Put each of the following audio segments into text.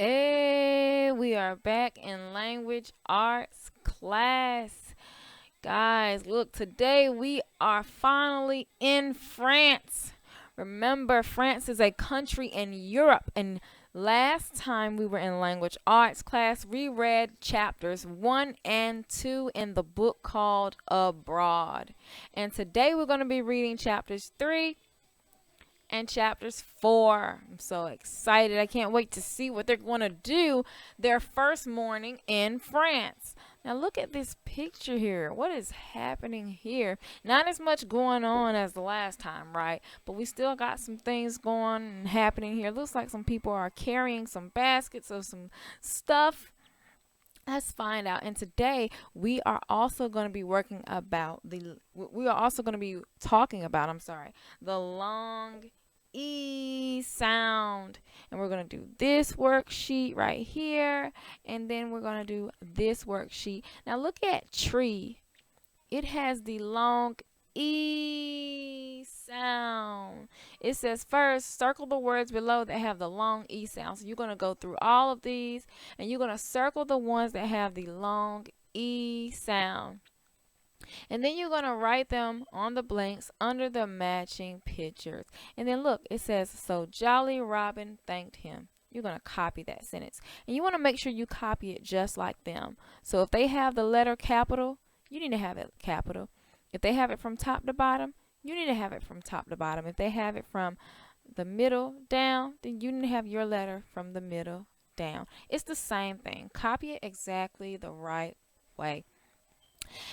Hey, we are back in language arts class. Guys, look, today we are finally in France. Remember, France is a country in Europe, and last time we were in language arts class, we read chapters 1 and 2 in the book called Abroad. And today we're going to be reading chapters 3 and chapters 4. I'm so excited. I can't wait to see what they're going to do their first morning in France. Now, look at this picture here. What is happening here? Not as much going on as the last time, right? But we still got some things going and happening here. Looks like some people are carrying some baskets of some stuff. Let's find out. And today we are also going to be talking about, the long E sound. And we're going to do this worksheet right here. And then we're going to do this worksheet. Now look at tree. It has the long E sound. It says first, circle the words below that have the long E sound. So you're going to go through all of these and you're going to circle the ones that have the long E sound. And then you're going to write them on the blanks under the matching pictures. And then look, it says, so Jolly Robin thanked him. You're going to copy that sentence. And you want to make sure you copy it just like them. So if they have the letter capital, you need to have it capital. If they have it from top to bottom, you need to have it from top to bottom. If they have it from the middle down, then you need to have your letter from the middle down. It's the same thing. Copy it exactly the right way.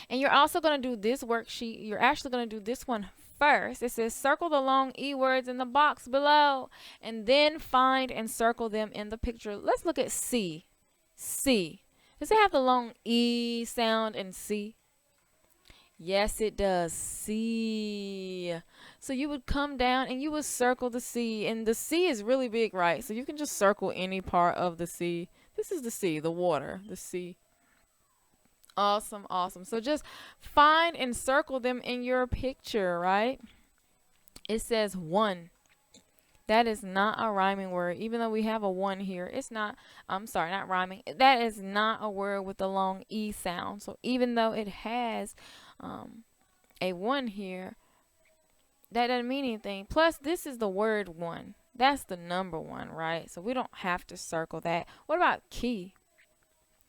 And you're also going to do this worksheet. You're actually going to do this one first. It says circle the long E words in the box below and then find and circle them in the picture. Let's look at C. C. Does it have the long E sound in C? Yes, it does. C. So you would come down and you would circle the C. And the C is really big, right? So you can just circle any part of the C. This is the C, the water, the C. Awesome, awesome. So just find and circle them in your picture, right? It says one. That is not a rhyming word. Even though we have a one here, it's not, I'm sorry, not rhyming. That is not a word with the long E sound. So even though it has a one here, that doesn't mean anything. Plus, this is the word one. That's the number one, right? So we don't have to circle that. What about key?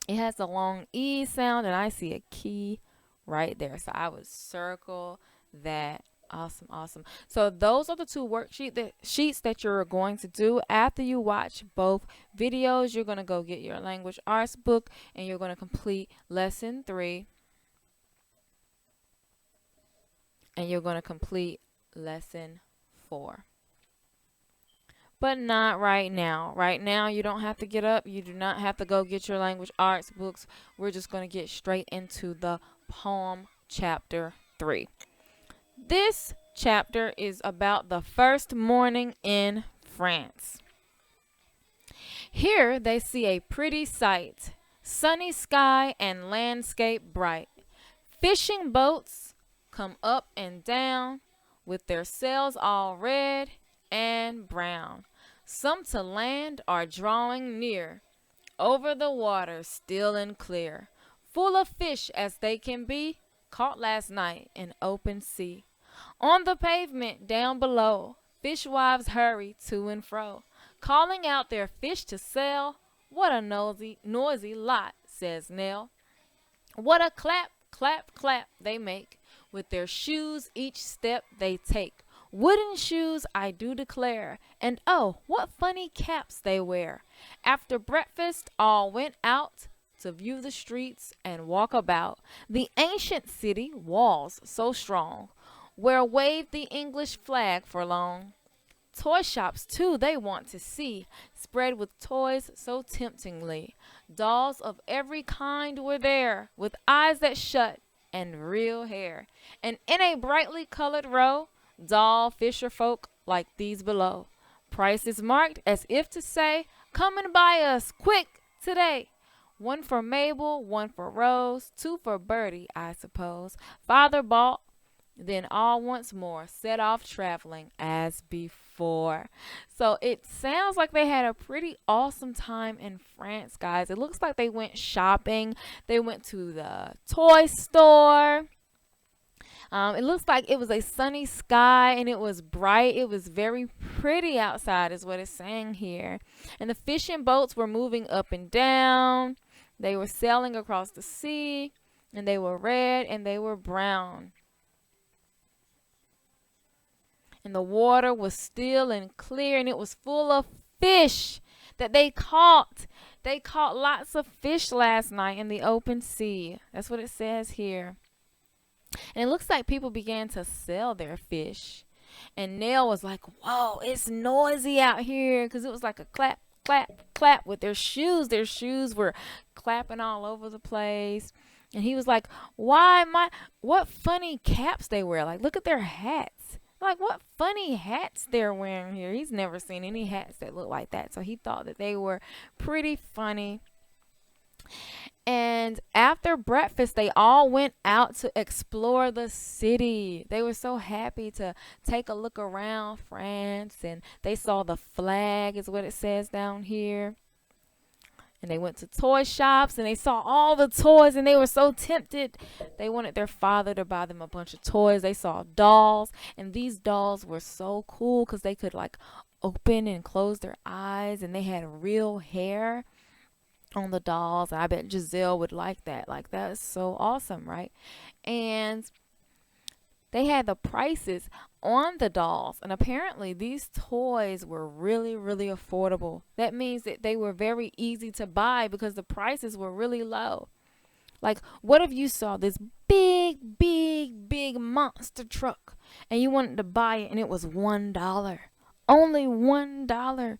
It has the long E sound, and I see a key right there. So I would circle that. Awesome, awesome. So those are the two sheets that you're going to do after you watch both videos. You're going to go get your language arts book, and you're going to complete lesson 3. And you're going to complete lesson 4. But not right now. Right now, you don't have to get up. You do not have to go get your language arts books. We're just going to get straight into the poem chapter 3. This chapter is about the first morning in France. Here they see a pretty sight, sunny sky and landscape bright. Fishing boats come up and down with their sails all red and brown. Some to land are drawing near, over the water still and clear, full of fish as they can be, caught last night in open sea. On the pavement down below, fishwives hurry to and fro, calling out their fish to sell. What a noisy lot, says Nell. What a clap, clap, clap they make, with their shoes each step they take. Wooden shoes, I do declare, and oh, what funny caps they wear. After breakfast, all went out to view the streets and walk about the ancient city walls so strong, where waved the English flag for long. Toy shops, too, they want to see, spread with toys so temptingly. Dolls of every kind were there, with eyes that shut and real hair. And in a brightly colored row, doll fisher folk like these below. Prices marked as if to say, come and buy us, quick, today. One for Mabel, one for Rose, two for Bertie, I suppose. Father bought Then all once more set off traveling as before. So it sounds like they had a pretty awesome time in France, guys. It looks like they went shopping. They went to the toy store. It looks like it was a sunny sky and it was bright. It was very pretty outside, is what it's saying here. And the fishing boats were moving up and down. They were sailing across the sea, and they were red and they were brown. And the water was still and clear, and it was full of fish that they caught. They caught lots of fish last night in the open sea. That's what it says here. And it looks like people began to sell their fish. And Nell was like, whoa, it's noisy out here, because it was like a clap, clap, clap with their shoes. Their shoes were clapping all over the place. And he was like, what funny caps they wear. Like, look at their hats. Like, what funny hats they're wearing here. He's never seen any hats that look like that. So he thought that they were pretty funny. And after breakfast, they all went out to explore the city. They were so happy to take a look around France. And they saw the flag, is what it says down here. And they went to toy shops and they saw all the toys and they were so tempted. They wanted their father to buy them a bunch of toys. They saw dolls, and these dolls were so cool because they could like open and close their eyes, and they had real hair on the dolls. I bet Giselle would like that. Like, that's so awesome, right? And they had the prices on the dolls, and apparently these toys were really, really affordable. That means that they were very easy to buy because the prices were really low. Like, what if you saw this big, big, big monster truck and you wanted to buy it and it was $1? Only $1.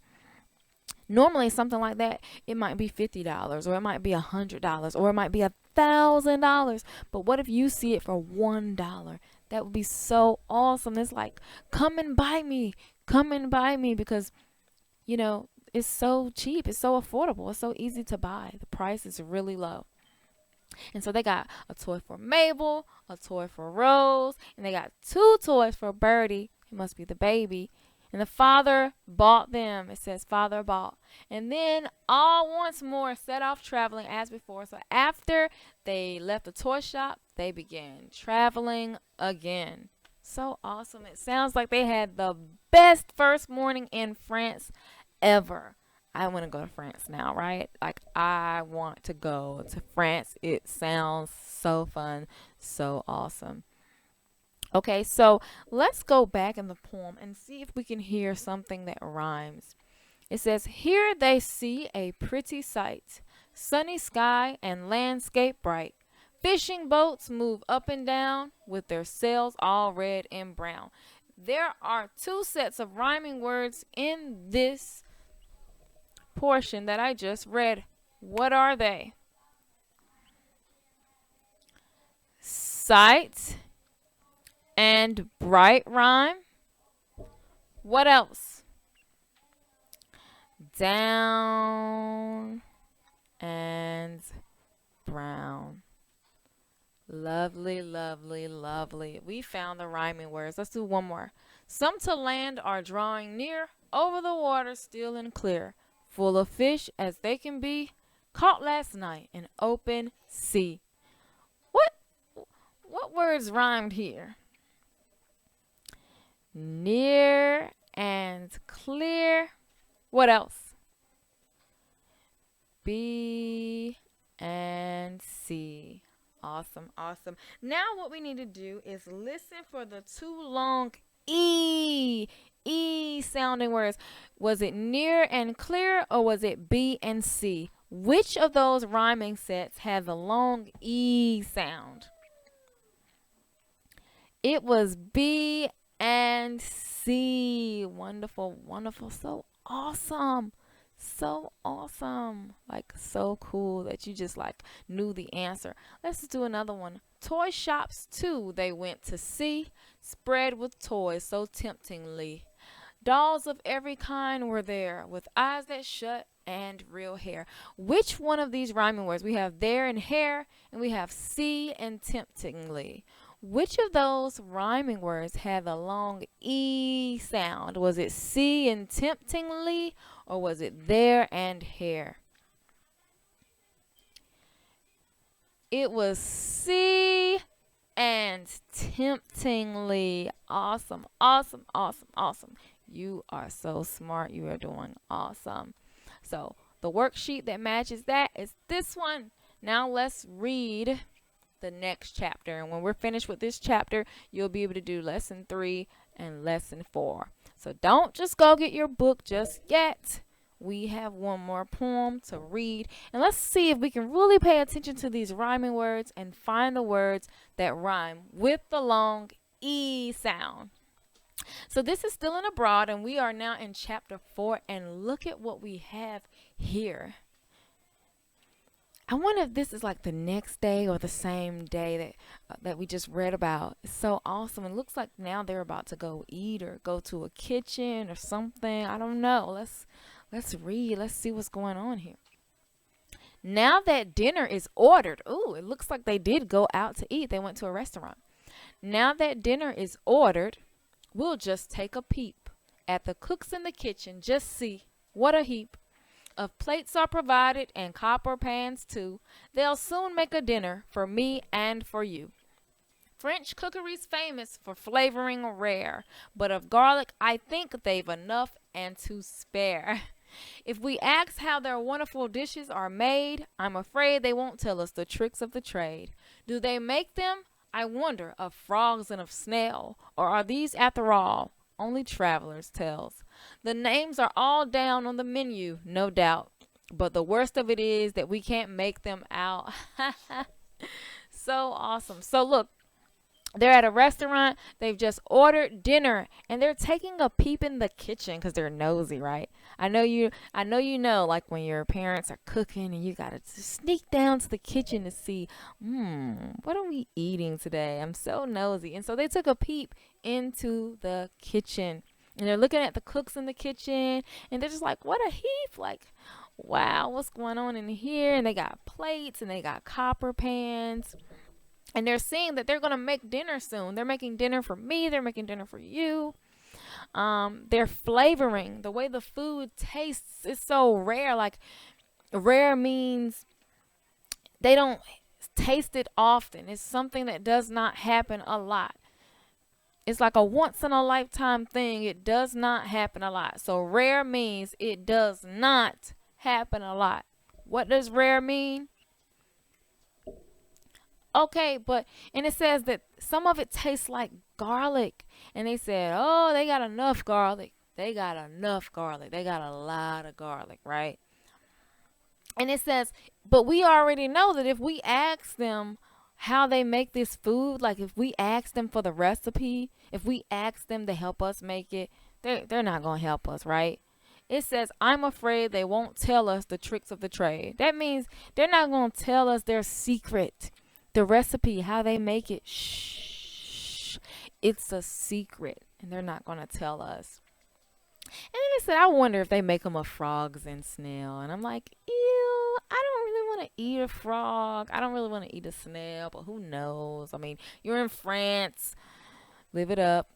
Normally something like that, it might be $50 or it might be $100 or it might be $1,000. But what if you see it for $1? That would be so awesome. It's like, come and buy me because, you know, it's so cheap. It's so affordable. It's so easy to buy. The price is really low. And so they got a toy for Mabel, a toy for Rose, and they got 2 toys for Birdie. It must be the baby. And the father bought them. It says father bought. And then all once more set off traveling as before. So after they left the toy shop, they began traveling again. So awesome. It sounds like they had the best first morning in France ever. I want to go to France now, right? Like, I want to go to France. It sounds so fun, so awesome. Okay, so let's go back in the poem and see if we can hear something that rhymes. It says, here they see a pretty sight, sunny sky and landscape bright. Fishing boats move up and down with their sails all red and brown. There are 2 sets of rhyming words in this portion that I just read. What are they? Sight and bright rhyme. What else? Down and brown. Lovely, lovely, lovely. We found the rhyming words. Let's do one more. Some to land are drawing near, over the water still and clear, full of fish as they can be, caught last night in open sea. What words rhymed here? Near and clear. What else? B and C. Awesome, awesome. Now what we need to do is listen for the 2 long E sounding words. Was it near and clear, or was it B and C? Which of those rhyming sets had the long E sound? It was B and C. Wonderful, wonderful. So awesome. So awesome. Like, so cool that you just like knew the answer. Let's do another one. Toy shops too they went to see, spread with toys so temptingly. Dolls of every kind were there, with eyes that shut and real hair. Which one of these rhyming words? We have there and hair, and we have see and temptingly. Which of those rhyming words had the long E sound? Was it see and temptingly, or was it there and here? It was see and temptingly. Awesome, awesome, awesome, awesome. You are so smart. You are doing awesome. So the worksheet that matches that is this one. Now let's read the next chapter. And when we're finished with this chapter, you'll be able to do lesson 3 and lesson 4. So don't just go get your book just yet. We have one more poem to read. And let's see if we can really pay attention to these rhyming words and find the words that rhyme with the long E sound. So this is Still and Abroad, and we are now in chapter 4. And look at what we have here. I wonder if this is like the next day or the same day that we just read about. It's so awesome. It looks like now they're about to go eat or go to a kitchen or something. I don't know. Let's read. Let's see what's going on here. Now that dinner is ordered. Ooh, it looks like they did go out to eat. They went to a restaurant. Now that dinner is ordered, we'll just take a peep at the cooks in the kitchen. Just see what a heap of plates are provided and copper pans too. They'll soon make a dinner for me and for you. French cookery's famous for flavoring rare, but of garlic I think they've enough and to spare. If we ask how their wonderful dishes are made, I'm afraid they won't tell us the tricks of the trade. Do they make them, I wonder, of frogs and of snail, or are these, after all, only travelers' tales? The names are all down on the menu, no doubt, but the worst of it is that we can't make them out. So awesome. So look, they're at a restaurant. They've just ordered dinner, and they're taking a peep in the kitchen because they're nosy, right? I know you know, like when your parents are cooking and you gotta sneak down to the kitchen to see, what are we eating today? I'm so nosy. And so they took a peep into the kitchen, and they're looking at the cooks in the kitchen, and they're just like, what a heap! Like, wow, what's going on in here? And they got plates and they got copper pans. And they're seeing that they're going to make dinner soon. They're making dinner for me. They're making dinner for you. They're flavoring. The way the food tastes is so rare. Like, rare means they don't taste it often. It's something that does not happen a lot. It's like a once-in-a-lifetime thing. It does not happen a lot. So rare means it does not happen a lot. What does rare mean? Okay, and it says that some of it tastes like garlic. And they said, oh, they got enough garlic. They got enough garlic. They got a lot of garlic, right? And it says, but we already know that if we ask them how they make this food, like if we ask them for the recipe, if we ask them to help us make it, they're not going to help us, right? It says, I'm afraid they won't tell us the tricks of the trade. That means they're not going to tell us their secret. The recipe, how they make it, shh, it's a secret, and they're not going to tell us. And then they said, I wonder if they make them of frogs and snail. And I'm like, ew, I don't really want to eat a frog. I don't really want to eat a snail, but who knows? I mean, you're in France, live it up.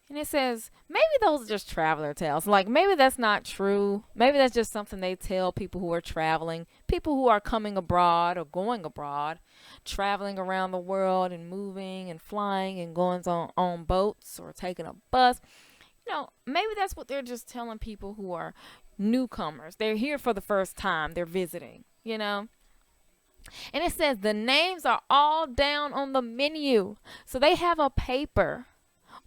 And it says, maybe those are just traveler tales. Like, maybe that's not true. Maybe that's just something they tell people who are traveling, people who are coming abroad or going abroad, traveling around the world and moving and flying and going on boats or taking a bus. You know, maybe that's what they're just telling people who are newcomers. They're here for the first time. They're visiting, you know. And it says the names are all down on the menu. So they have a paper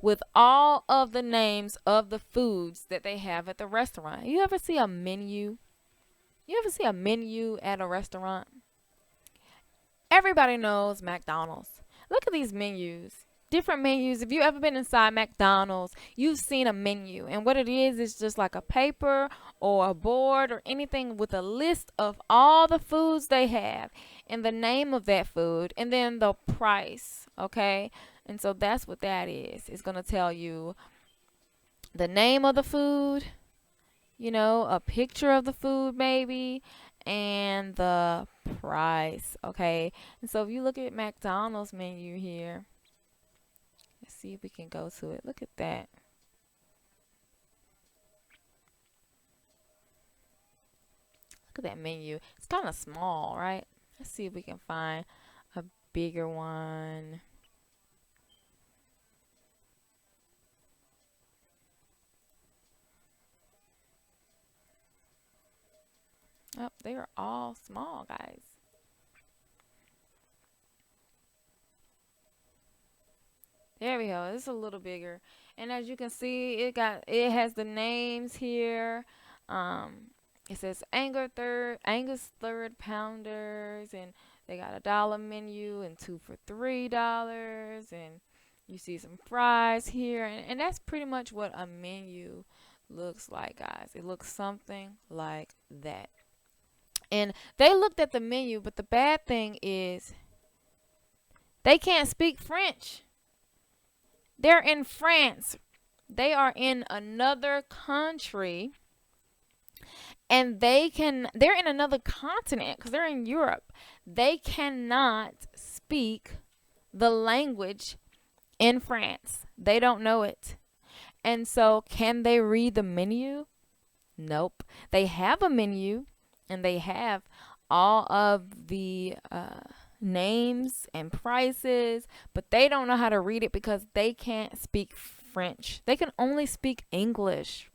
with all of the names of the foods that they have at the restaurant. You ever see a menu? You ever see a menu at a restaurant? Everybody knows McDonald's. Look at these menus. Different menus. If you've ever been inside McDonald's, you've seen a menu. And what it is just like a paper or a board or anything with a list of all the foods they have and the name of that food and then the price, okay? And so that's what that is. It's going to tell you the name of the food, you know, a picture of the food maybe, and the price. Okay, and so if you look at McDonald's menu here, let's see if we can go to it. Look at that. Look at that menu. It's kind of small, right? Let's see if we can find a bigger one. Oh, they are all small, guys. There we go. It's a little bigger. And as you can see, it has the names here. Um, it says Angus third pounders, and they got $1 menu and 2 for $3, and you see some fries here, and that's pretty much what a menu looks like, guys. It looks something like that. And they looked at the menu, but the bad thing is they can't speak French. They're in France. They are in another country, and they're in another continent because they're in Europe. They cannot speak the language in France. They don't know it. And so can they read the menu? Nope. They have a menu, and they have all of the names and prices, but they don't know how to read it because they can't speak French. They can only speak English.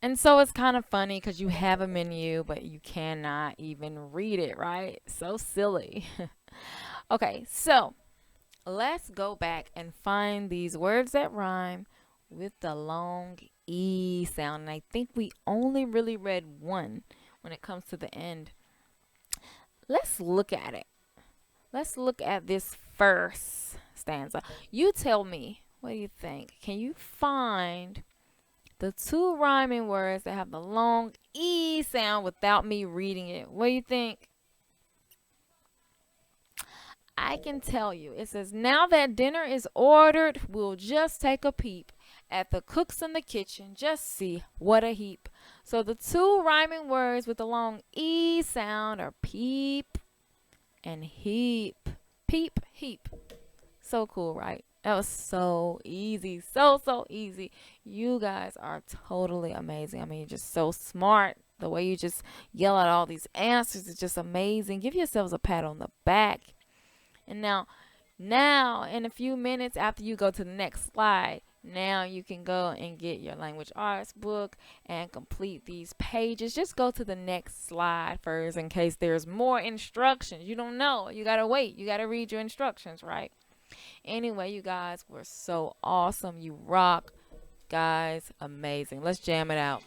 And so it's kind of funny because you have a menu, but you cannot even read it, right? So silly. Okay, so let's go back and find these words that rhyme with the long E sound. And I think we only really read one when it comes to the end. Let's look at it. Let's look at this first stanza. You tell me, what do you think? Can you find the 2 rhyming words that have the long E sound without me reading it? What do you think? I can tell you. It says, now that dinner is ordered, we'll just take a peep at the cooks in the kitchen. Just see what a heap. So the 2 rhyming words with the long E sound are peep and heap. Peep, heap. So cool, right? That was so easy. So easy. You guys are totally amazing. I mean, you're just so smart. The way you just yell out all these answers is just amazing. Give yourselves a pat on the back. And now in a few minutes after you go to the next slide, now you can go and get your language arts book and complete these pages. Just go to the next slide first in case there's more instructions. You don't know. You got to wait. You got to read your instructions, right? Anyway, you guys were so awesome. You rock. Guys, amazing. Let's jam it out.